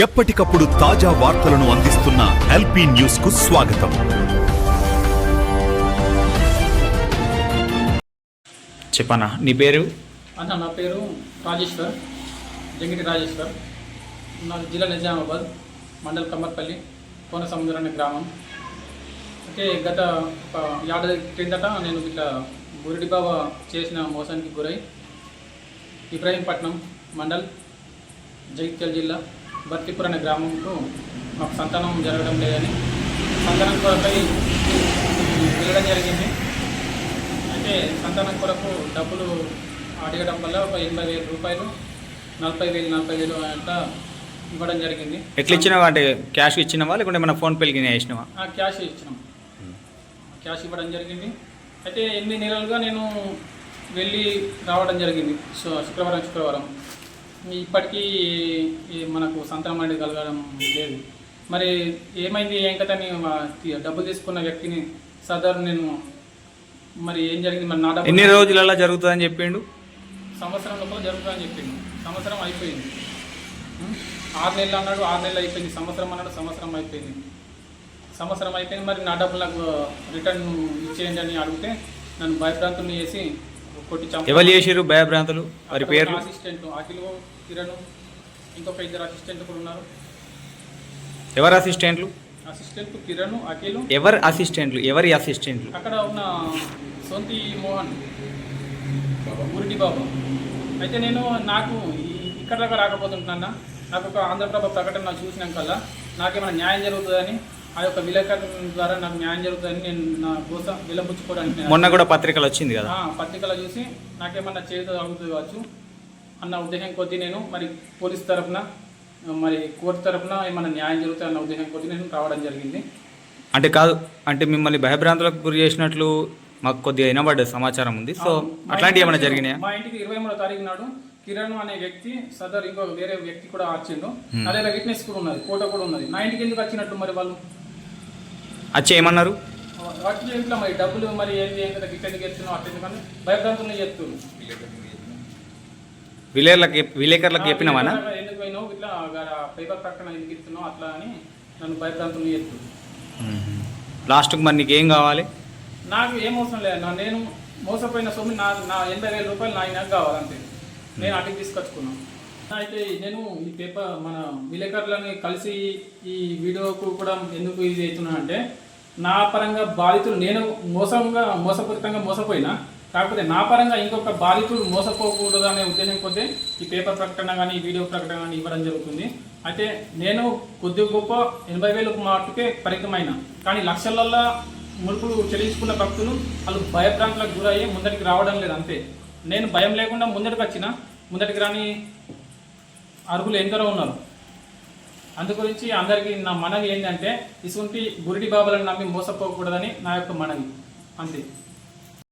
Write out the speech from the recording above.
ఎప్పటికప్పుడు తాజా వార్తలను అందిస్తున్న ఎల్పీ న్యూస్ కు స్వాగతం. చెప్పనా నీ పేరు? అన్న నా పేరు రాజేశ్వర్, జంగిటి రాజేశ్వర్. నా జిల్లా నిజామాబాద్, మండల్ కమ్మర్పల్లి, కోనసముద్రం అనే గ్రామం. అంటే గత ఒక ఏడాది క్రిందట నేను ఇట్లా బురిడి బాబా చేసిన మోసానికి గురై ఇబ్రాహీంపట్నం మండల్, జగిత్యాల జిల్లా, బర్తిపూర్ అనే గ్రామంకు మాకు సంతానం జరగడం లేదని సంతానం కొరకై వెళ్ళడం జరిగింది. అయితే సంతానం కొరకు డబ్బులు అడగడం వల్ల ఒక 80,000 రూపాయలు, 40,000 అంతా ఇవ్వడం జరిగింది. ఎట్లా ఇచ్చినావా? అంటే క్యాష్ ఇచ్చినావా లేకుంటే మన ఫోన్ పేకి వేసినావా? క్యాష్ ఇచ్చినాం, క్యాష్ ఇవ్వడం జరిగింది. అయితే 8 నెలలుగా నేను వెళ్ళి రావడం జరిగింది. శుక్రవారం ఇప్పటికీ మనకు సంతానం అనేది కలగడం లేదు. మరి ఏమైంది ఏం కథ అని డబ్బులు తీసుకున్న వ్యక్తిని సాధారణ నేను మరి ఏం జరిగింది, మరి నా డబ్బు ఎన్ని రోజులలో జరుగుతుందని చెప్పిండు? సంవత్సరం లోపల జరుగుతుందని చెప్పిండు. సంవత్సరం అయిపోయింది. 6 నెలలు అన్నాడు, 6 నెలలు అయిపోయింది. సంవత్సరం అన్నాడు, సంవత్సరం అయిపోయింది. మరి నా డబ్బులు నాకు రిటర్న్ ఇచ్చేయండి అని అడిగితే నన్ను భయభ్రాంతులు చేసి కొట్టి చంపి. ఎవరు చేసారు భయభ్రాంతులు? వారి పేరు? అసిస్టెంట్ అఖిల్, కిరణ్, ఇంకొక 2 అసిస్టెంట్లు కూడా ఉన్నారు. ఎవరు అసిస్టెంట్లు? అసిస్టెంట్ కిరణ్, అఖిల్. ఎవరు అసిస్టెంట్లు? ఎవరి అసిస్టెంట్లు? అక్కడ ఉన్న సొంతి మోహన్, బురిడి బాబు. అయితే నేను నాకు ఇక్కడ దాకా రాకపోతుంటున్నా. నాకు ఒక ఆంధ్రప్రభ ప్రకటన నాకు చూసినాకల్లా నాకేమైనా న్యాయం జరుగుతుందని, ఆ యొక్క విలేకరుల ద్వారా నాకు న్యాయం జరుగుతుందని నేను నా కోసం విలపుచ్చుకోవడానికి మొన్న కూడా పత్రికలు వచ్చింది కదా, పత్రికలు చూసి నాకేమన్నా చేయగలుగుతుంది కావచ్చు అన్న ఉద్దేశం కొద్దీ నేను మరి పోలీస్ తరఫున, మరి కోర్టు తరఫున ఏమన్నా న్యాయం జరుగుతుంది అన్న ఉద్దేశం కొద్దీ నేను రావడం జరిగింది. అంటే కాదు, అంటే మిమ్మల్ని భయభ్రాంతులకు గురి చేసినట్లు మాకు కొద్దిగా వినబడ్డ సమాచారం ఉంది. సో అట్లాంటివి ఏమైనా జరిగినాయా? మా ఇంటికి 23వ తారీఖు నాడు కిరణ్ అనే వ్యక్తి, సదర్ ఇంకో వేరే వ్యక్తి కూడా వచ్చిండు. అదే విట్నెస్ కూడా ఉన్నది, ఫోటో కూడా ఉన్నది. నా ఇంటికి ఎందుకు వచ్చినట్టు మరి వాళ్ళు వచ్చి ఏమన్నారు? వాటి ఇట్లా మరి డబ్బులు మరి ఏంటి ఏం కదా గిట్టెందుకు ఎత్తున్నావు అట్లా కానీ భయభ్రాంతులు చెప్తున్నారు. విలేకరులకు చెప్పినావా? ఎందుకు పోయినావు ఇట్లా పేపర్ ప్రకటన ఎందుకు ఇస్తున్నావు అట్లా అని నన్ను భయభ్రాంతులు చెప్తున్నారు. లాస్ట్కి మరి నీకు ఏం కావాలి? నాకు ఏం అవసరం లేదు. నేను మోసపోయిన సొమ్ము నా 80,000 రూపాయలు నాకు కావాలంతే. నేను అటుకు తీసుకొచ్చుకున్నాను. అయితే నేను ఈ పేపర్ మన విలేకరులని కలిసి ఈ వీడియోకు కూడా ఎందుకు ఇది అవుతున్నా అంటే, నా పరంగా బాధితులు నేను మోసపూరితంగా మోసపోయినా, కాకపోతే నా పరంగా ఇంకొక బాధితుడు మోసపోకూడదు అనే ఉద్దేశం కొద్దీ ఈ పేపర్ ప్రకటన కానీ ఈ వీడియో ప్రకటన కానీ ఇవ్వడం జరుగుతుంది. అయితే నేను కొద్ది గొప్ప 80,000 మాటకే పరిమితమైన, కానీ లక్షలల్లో ముడుపులు చెల్లించుకున్న భక్తులు వాళ్ళు భయభ్రాంతులకు గురయ్యి ముందరికి రావడం లేదు. అంతే. నేను భయం లేకుండా ముందటికి రాని అర్హులు ఎందరో ఉన్నారు. అందుగురించి అందరికీ నా మనవి ఏంటంటే, ఇటువంటి బురిడి బాబాలను నమ్మి మోసపోకూడదని నా యొక్క మనవి. అంతే.